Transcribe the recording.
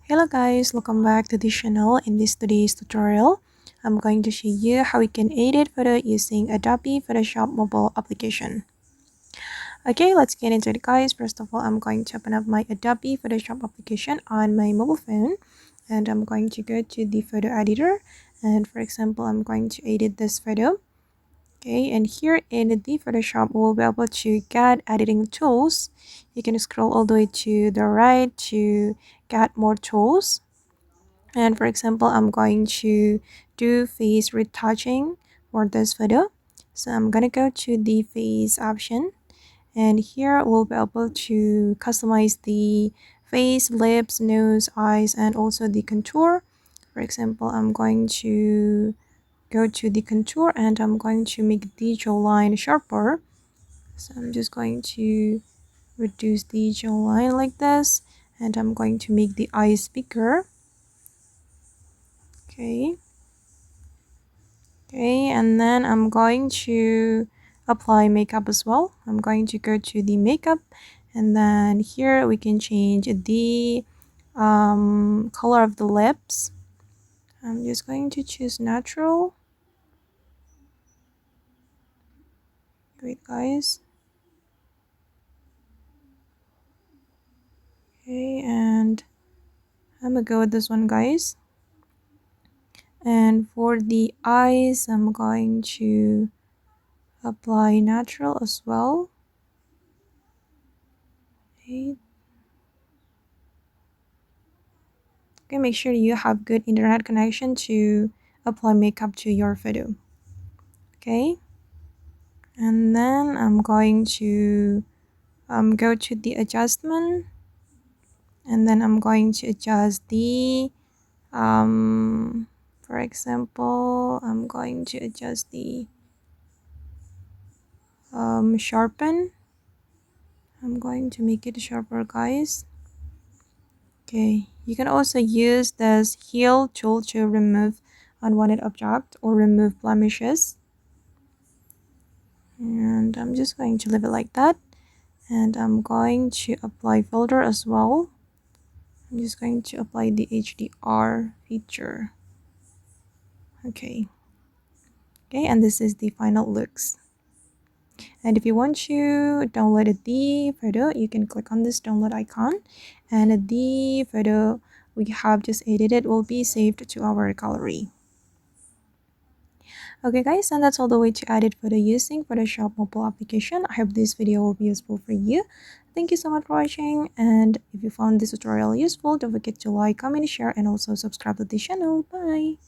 Hello guys, welcome back to the channel. In this today's tutorial, I'm going to show you how we can edit photo using Adobe Photoshop Mobile application. Okay, let's get into it guys. First of all, I'm going to open up my Adobe Photoshop application on my mobile phone and I'm going to go to the photo editor, and for example, I'm going to edit this photo. Okay, and here in the Photoshop, we'll be able to get editing tools. You can scroll all the way to the right to get more tools. And for example, I'm going to do face retouching for this photo. So I'm gonna go to the face option, and here we'll be able to customize the face, lips, nose, eyes, and also the contour. For example, I'm going to go to the contour and I'm going to make the jawline sharper. So I'm just going to reduce the jawline like this, and I'm going to make the eyes bigger. Okay, and then I'm going to apply makeup as well. I'm going to go to the makeup, and then here we can change the color of the lips. I'm just going to choose natural. Wait guys. Okay, and I'm gonna go with this one guys. And for the eyes, I'm going to apply natural as well. Okay. Okay, make sure you have good internet connection to apply makeup to your photo. Okay, and then I'm going to go to the adjustment, and then I'm going to adjust the for example, I'm going to adjust the sharpen. I'm going to make it sharper guys. Okay, you can also use this heal tool to remove unwanted object or remove blemishes. And I'm just going to leave it like that, and I'm going to apply filter as well. I'm just going to apply the HDR feature. Okay, and this is the final looks. And if you want to download the photo, you can click on this download icon, and the photo we have just edited will be saved to our gallery. Okay guys, and that's all the way to edit photo using Photoshop mobile application. I hope this video will be useful for you. Thank you so much for watching, and if you found this tutorial useful, don't forget to like, comment, share, and also subscribe to the channel. Bye!